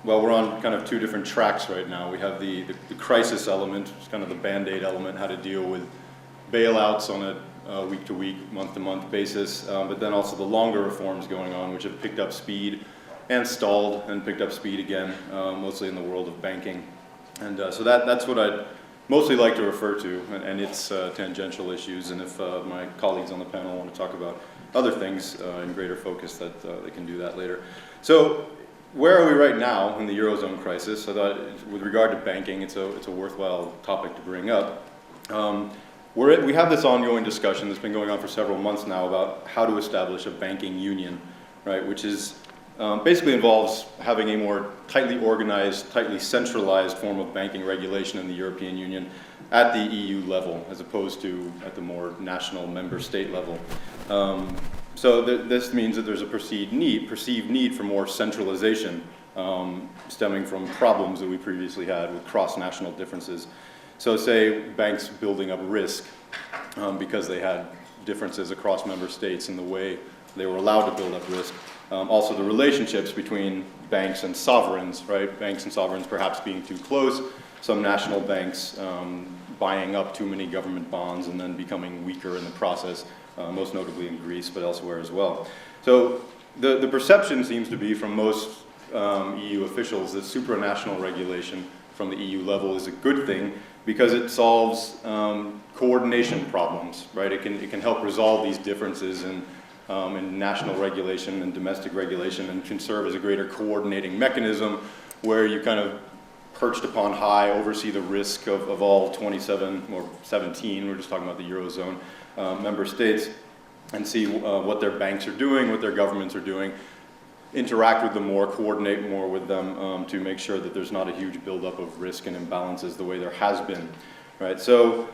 well, we're on kind of two different tracks right now. We have the crisis element, which is kind of the Band-Aid element, how to deal with bailouts on a week-to-week, month-to-month basis, but then also the longer reforms going on, which have picked up speed and stalled and picked up speed again, mostly in the world of banking. And so that's what I'd mostly like to refer to, and its tangential issues. And if my colleagues on the panel want to talk about other things in greater focus, that they can do that later. So where are we right now in the Eurozone crisis? I thought with regard to banking, it's a worthwhile topic to bring up. We have this ongoing discussion that's been going on for several months now about how to establish a banking union, right, which is basically involves having a more tightly organized, tightly centralized form of banking regulation in the European Union at the EU level, as opposed to at the more national member state level. So this means that there's a perceived need for more centralization, stemming from problems that we previously had with cross-national differences. So say banks building up risk because they had differences across member states in the way they were allowed to build up risk. Also the relationships between banks and sovereigns, right? Banks and sovereigns perhaps being too close, some national banks buying up too many government bonds and then becoming weaker in the process, most notably in Greece, but elsewhere as well. So the perception seems to be from most EU officials that supranational regulation from the EU level is a good thing because it solves coordination problems, right? It can help resolve these differences in national regulation and domestic regulation, and can serve as a greater coordinating mechanism where you kind of perched upon high oversee the risk of all 27 or 17, we're just talking about the Eurozone member states, and see what their banks are doing, what their governments are doing, interact with them more, coordinate more with them to make sure that there's not a huge buildup of risk and imbalances the way there has been, right? So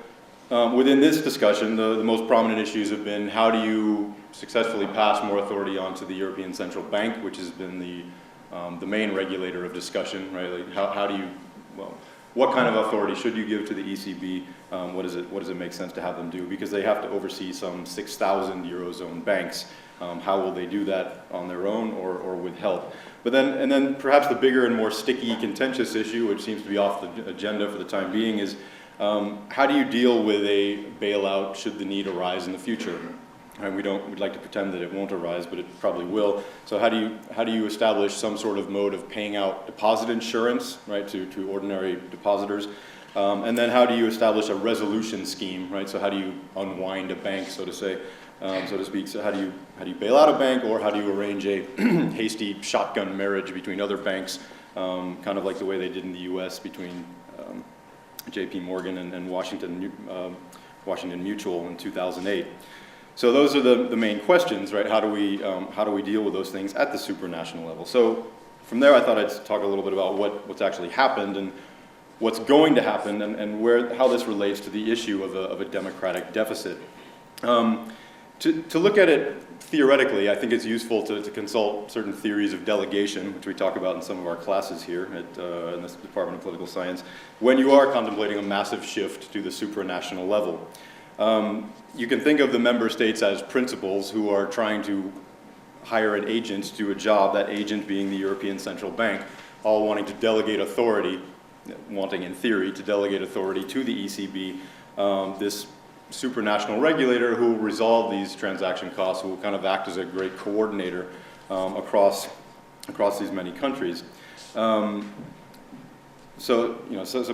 within this discussion, the most prominent issues have been how do you successfully pass more authority onto the European Central Bank, which has been the main regulator of discussion, right? Like how do you, well, what kind of authority should you give to the ECB? What does it make sense to have them do? Because they have to oversee some 6,000 Eurozone banks. How will they do that on their own or with help? But then perhaps the bigger and more sticky, contentious issue, which seems to be off the agenda for the time being, is how do you deal with a bailout should the need arise in the future? And we'd like to pretend that it won't arise, but it probably will. So how do you establish some sort of mode of paying out deposit insurance, right, to ordinary depositors? And then how do you establish a resolution scheme, right? So how do you unwind a bank, so to say, so to speak? So how do you bail out a bank, or how do you arrange a hasty shotgun marriage between other banks, kind of like the way they did in the U.S. between J.P. Morgan and Washington Mutual in 2008. So those are the main questions, right? How do we deal with those things at the supranational level? So from there, I thought I'd talk a little bit about what's actually happened and what's going to happen, and how this relates to the issue of a democratic deficit. To look at it theoretically, I think it's useful to consult certain theories of delegation, which we talk about in some of our classes here in this Department of Political Science, when you are contemplating a massive shift to the supranational level. You can think of the member states as principals who are trying to hire an agent to do a job, that agent being the European Central Bank, all wanting to delegate authority, wanting in theory to delegate authority to the ECB, this supranational regulator who will resolve these transaction costs, who will kind of act as a great coordinator across these many countries. So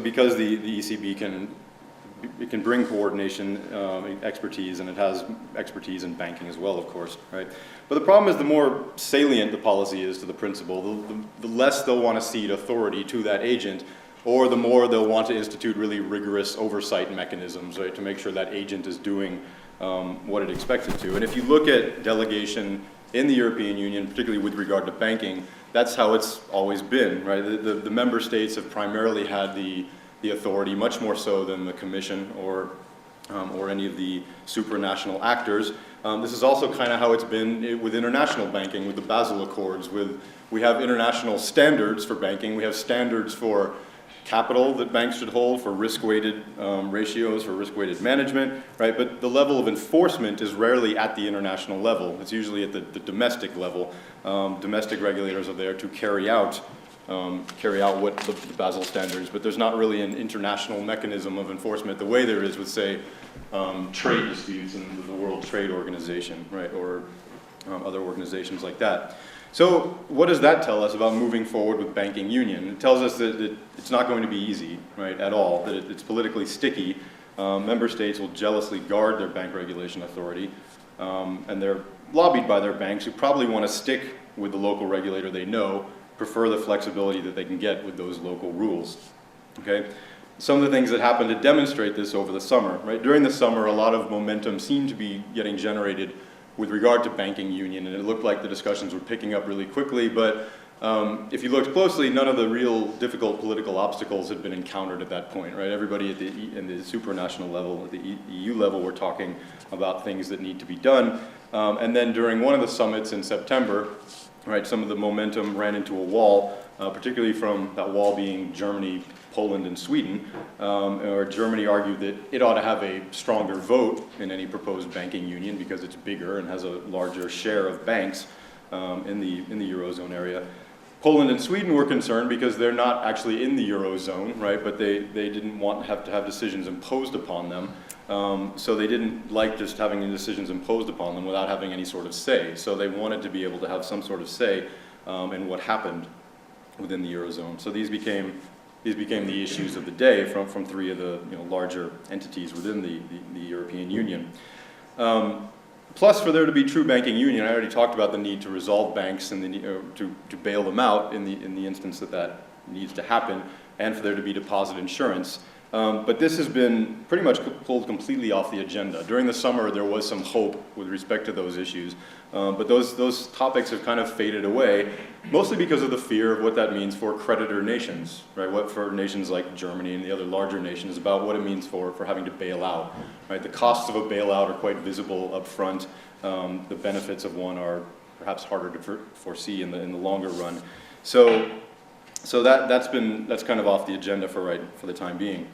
because the ECB can bring coordination expertise, and it has expertise in banking as well, of course, right? But the problem is the more salient the policy is to the principal, the less they'll want to cede authority to that agent, or the more they'll want to institute really rigorous oversight mechanisms, right, to make sure that agent is doing what it expects it to. And if you look at delegation in the European Union, particularly with regard to banking, that's how it's always been, right? The member states have primarily had the authority, much more so than the Commission or any of the supranational actors. This is also kind of how it's been with international banking, with the Basel Accords. We have international standards for banking. We have standards for capital that banks should hold, for risk-weighted ratios, for risk-weighted management, right? But the level of enforcement is rarely at the international level. It's usually at the domestic level. Domestic regulators are there to carry out carry out what the Basel standards, but there's not really an international mechanism of enforcement the way there is with, say, trade disputes in the World Trade Organization, right, or other organizations like that. So what does that tell us about moving forward with banking union? It tells us that it's not going to be easy, right, at all, that it's politically sticky. Member states will jealously guard their bank regulation authority, and they're lobbied by their banks who probably want to stick with the local regulator they know, prefer the flexibility that they can get with those local rules, okay? Some of the things that happened to demonstrate this over the summer, right? During the summer, a lot of momentum seemed to be getting generated with regard to banking union, and it looked like the discussions were picking up really quickly, but if you looked closely, none of the real difficult political obstacles had been encountered at that point, right? Everybody at the supranational level, at the EU level, were talking about things that need to be done. And then during one of the summits in September, right, some of the momentum ran into a wall, particularly from that wall being Germany, Poland, and Sweden, or Germany argued that it ought to have a stronger vote in any proposed banking union because it's bigger and has a larger share of banks in the Eurozone area. Poland and Sweden were concerned because they're not actually in the Eurozone, right, but they didn't want to have decisions imposed upon them. So they didn't like just having the decisions imposed upon them without having any sort of say. So they wanted to be able to have some sort of say in what happened within the Eurozone. So these became the issues of the day from three of the larger entities within the European Union. Plus, for there to be true banking union, I already talked about the need to resolve banks and the need, to bail them out in the instance that needs to happen, and for there to be deposit insurance. But this has been pretty much pulled completely off the agenda. During the summer, there was some hope with respect to those issues, but those topics have kind of faded away, mostly because of the fear of what that means for creditor nations, right? What for nations like Germany and the other larger nations, about what it means for having to bail out, right? The costs of a bailout are quite visible up front. The benefits of one are perhaps harder to foresee in the longer run. So that's kind of off the agenda for the time being.